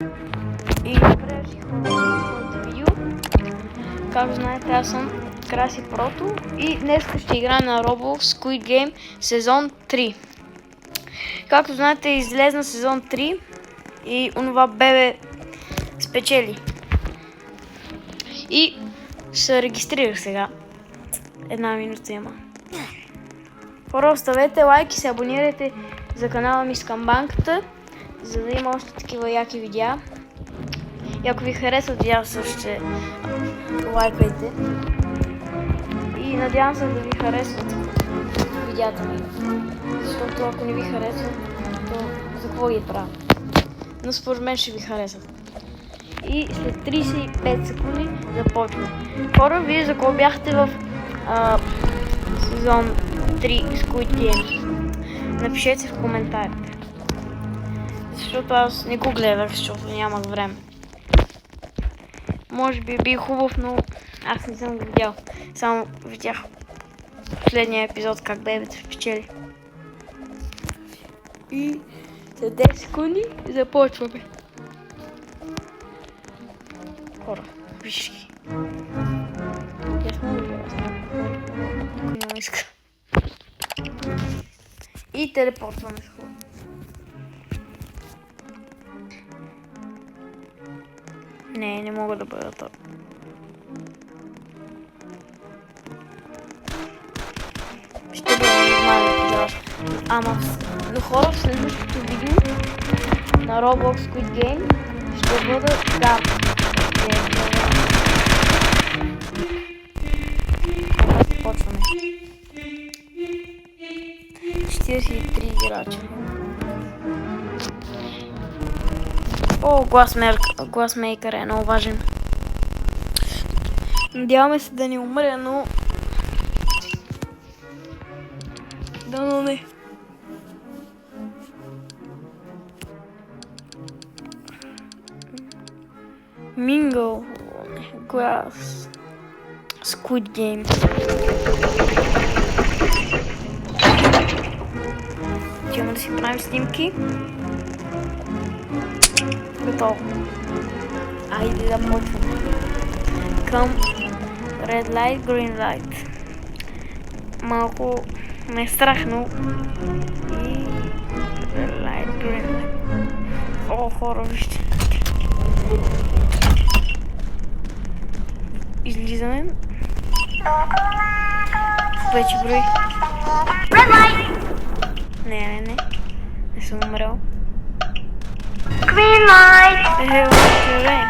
И добре дошли хора в моето видео. Както знаете, аз съм Краси Прото и днес ще играем на Roblox Squid Game сезон 3. Както знаете, излезна сезон 3 и онова бебе спечели. И се регистрирах сега. Една минута има. Хора, оставете лайк и се абонирайте за канала ми с камбанката, за да има още такива яки видеа. И ако ви харесват видеа, също ще лайкайте. И надявам се да ви харесват видеята ми. Защото ако не ви харесват, то за какво ги правя? Но според мен ще ви харесват. И след 35 секунди започваме. Хора, вие за кого бяхте в сезон 3 Squid Game? Напишете в коментарите. Защото аз не го гледах, защото нямах време. Може би би хубав, но аз не съм го видял. Само видях последния епизод как бебето спечели. И след 10 секунди започваме. Хора, виж ги. Ясно ли е? Няма иска. И телепортваме с хора. Не мога да бъда тук. Ще бъда нормално епизод. Но хора, в следващото видео на Roblox Squid Game ще бъда карта. Почваме. 43 играча. О, гласмейкър е много важен. Надяваме се да не умре, но... Да, не. Mingle Glass Squid Game. Идем да си правим снимки. Готово. Айде да почваме. Към Red Light, Green Light. Малко ме е страх, но и Red Light, Green Light. О, хора, вижте. Излизаме. Вече брои. Red Light! Не. Не съм умрял. Green light! Red light!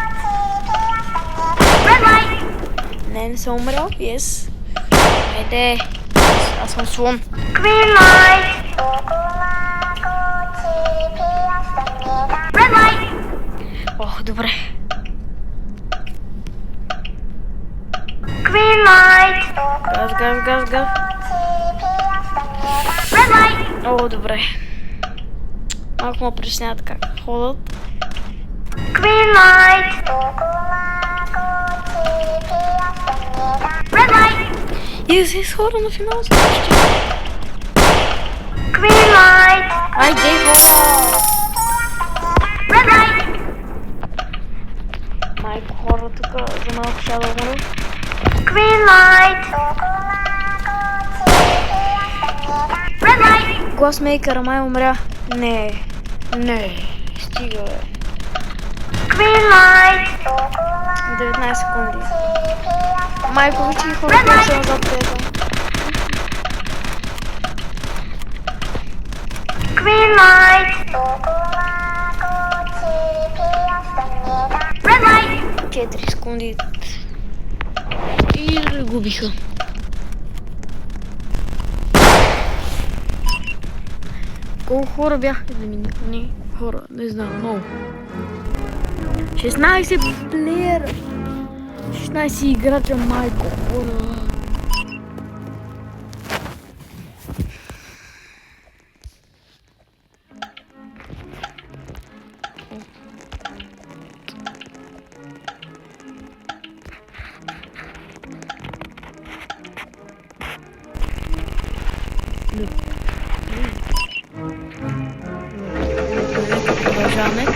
Не съм умрял. Yes. Айде. Аз съм слон. Green light! Red light! Ох, добре. Green light! Газ. Red light! О, добре. Малко ме преснят как ходят. Green light! Red light! И да се изхора на финал за почти. Green light! Айде, хора! Red light! Майко, хора, тук за малко ще да умре. Green light! Red light! Гласмейкъра май умря. Не. Стига, бе. Green light! 19 секунди. Майко, вижте хора, как се назад прeda. Green light! Red light! 4 секунди. И загубиха. Колко хора бяха елиминирани? Хора, не знам, много. 16 плеера. 16 играча, майко, хора. Продължаваме.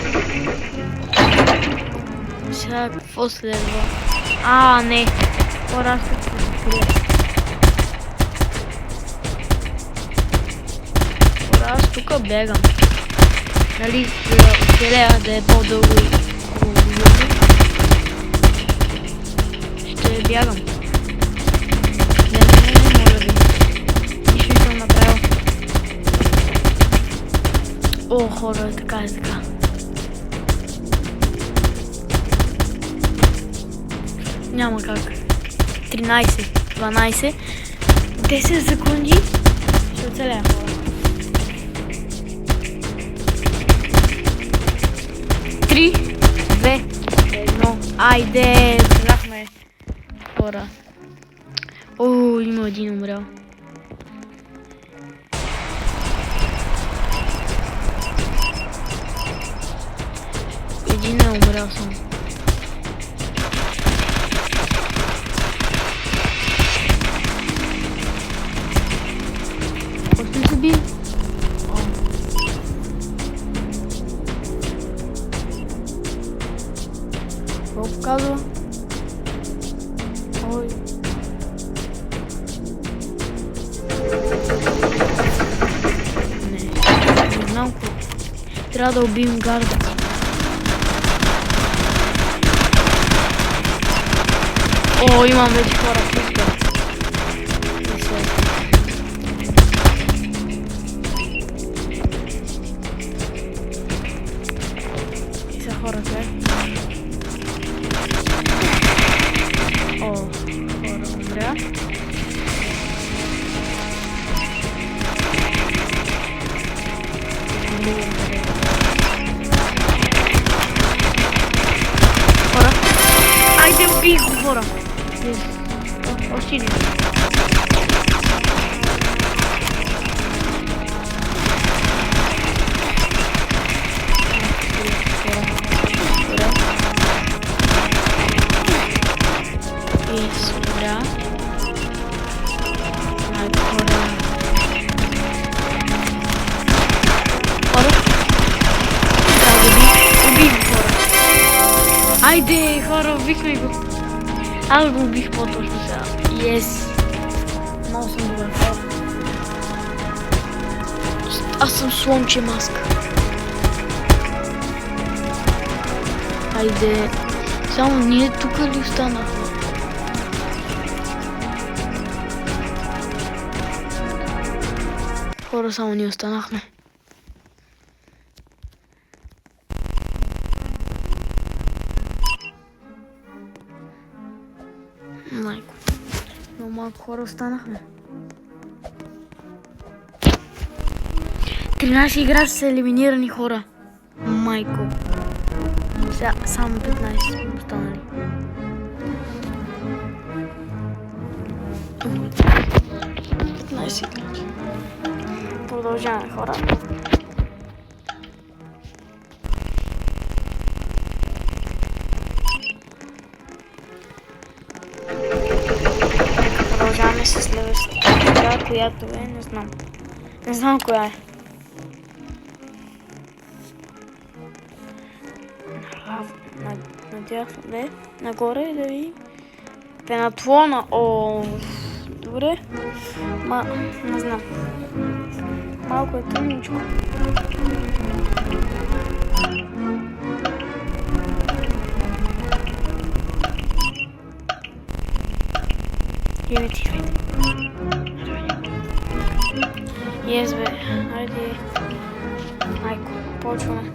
Сега какво следва? Не. Хора, аз тук се скрия. Хора, аз тук бегам. Нали, да оцелея да е по-дълго и хубаво. Ще бягам. Не, моля ви. Нищо не съм направил. О, хора, така. 13, 12, 10 секунди. Ще оцелея, хора. 3, 2, 1. Айде, оцеляхме, хора. Има един умрял. Един е умрял само. Който се бие? Какво показва? Не знам какво. Трябва да убием гарда. Имам вече хора в листа. И са хората. Хора умря. Хора. Айде, убих го, хора. Още един. Айде, хора, убихме го. Аз го убих по-точно сега. Yes. Много съм добър. Аз съм слонче маска. Айде. Само ние тук ли останахме? Хора, само ние останахме. Майко. Но малко хора останахме. 13 играчи са елиминирани, хора. Майко. Сега само 15 останали. 15 играчи. Продължаваме, хора. Продължаваме с следващата игра, която е, не знам. Не знам коя е. Надясно, не? Нагоре да ви. Пенатлона. Добре. Не знам. Малко е трудничко. Идвайте. Yes, бе. Хайде. Майко, почваме.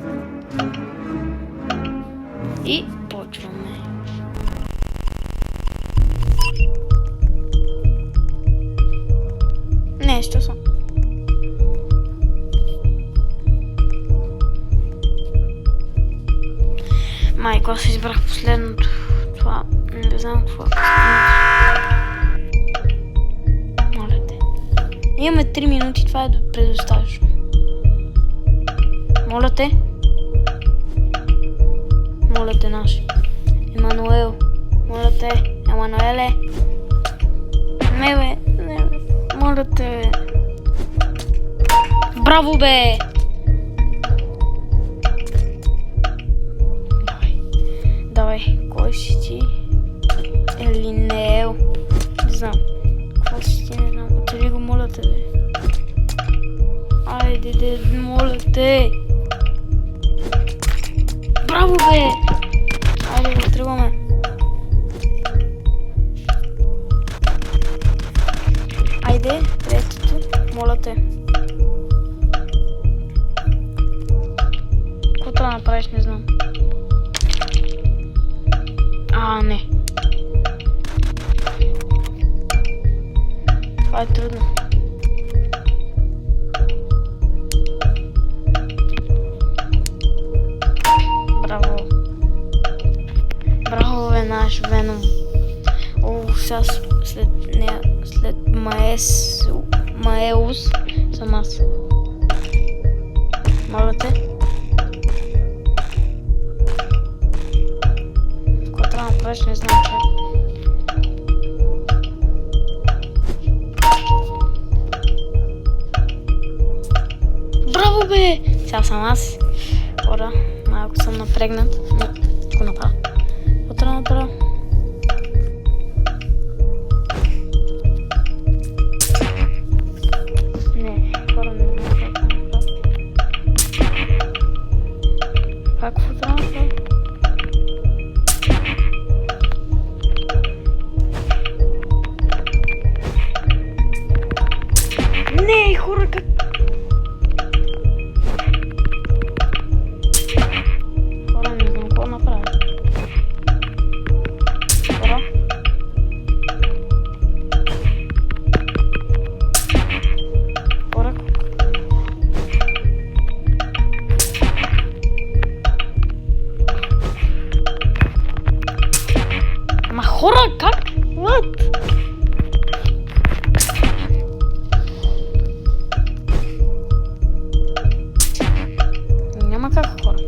И почваме. Нещо съм. Майко, аз избрах последното. Това не знам какво е. Моля те. Имаме 3 минути, това е предостатъчно. Моля те. Моля те, наши. Емануел. Моля те. Емануеле. Не, бе. Моля те. Браво, бе! Давай. кой си ти? Елинеел. Не знам. Какво си ти, не знам. Отели го, моля те, бе. Айде, моля те. Браво, бе! Айде го тръгваме. Айде, третото, моля те. Какво трябва да направиш, не знам. Не. Това е трудно. Браво. Браво, бе, наш Веном. Сега след нея, след Маеус съм аз. Моля те. Какво трябва да направиш, не знам, че. Браво, бе! Сега съм аз. Хора, малко съм напрегнат, но го направя. Какво трябва да направя? Не, хора, не знам какво трябва да направя. Пак какво трябва да направя? Не, хора, как? Хора, не знам какво направя. Хора? Хора? Ама хора, как? What? Няма как, хора.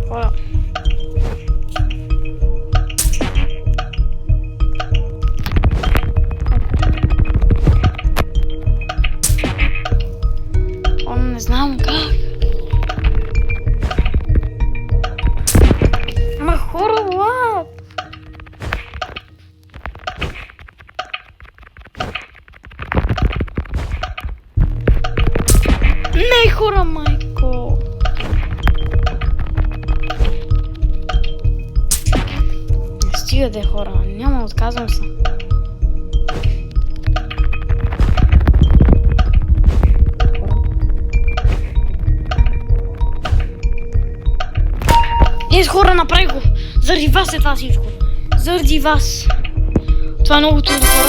Хора. Не знам как. Ма хора, what? Не, хора, майко! Не стига де, хора, няма, отказвам се. Хора, направих го! Заради вас е това всичко! Заради вас! Това е много трудно, хора!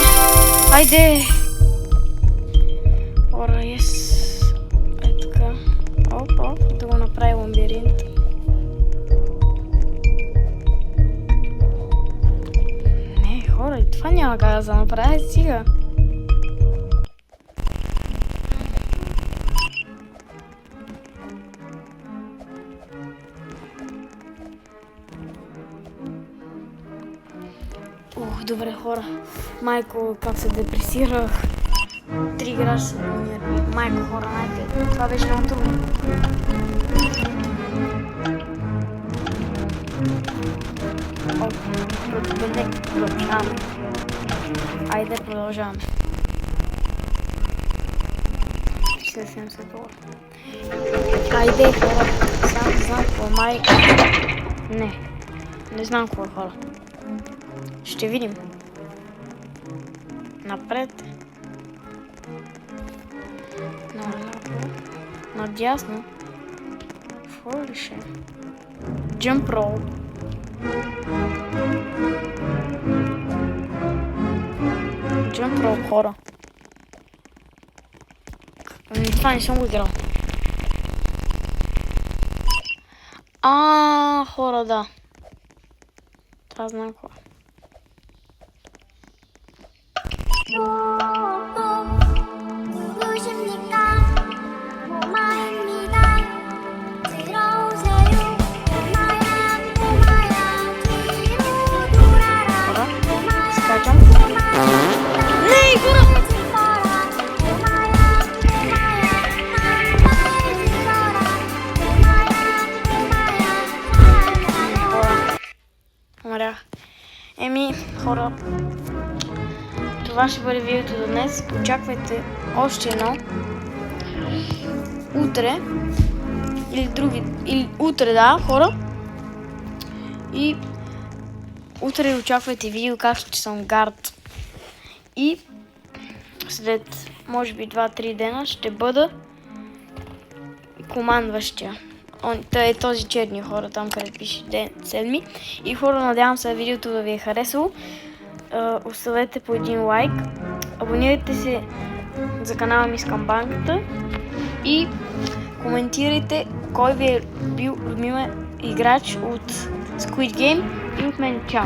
Айде! Хора, е така. Оп, да го направи лабиринт. Не, хора, и това няма как да направя сега. Добре, хора. Майко, как се депресирах. 3 играчи са номинирани. Майко, хора, знаете, това беше много трудно. Продължаваме. Айде, продължаваме. Ще съм се това. Айде, хора. Сега не знам какво, майко. Не знам какво, хора. Ще видим. Напред. Наляво. Надясно. Какво ли ще? Jump roll. Jump roll, хора. Това не съм го играл. Хора, да. Това знам какво. това ще бъде видеото до днес. Очаквайте още едно. Утре. Или утре, да, хора. И утре очаквайте видео как ще съм гард. И след, може би, 2-3 дена ще бъда командващия. Е този черния, хора, там където пише ден 7. И хора, надявам се видеото да ви е харесало. Оставете по един лайк. Абонирайте се за канала ми Скамбанката. И коментирайте кой ви е бил любимия играч от Squid Game и от мен. Чао!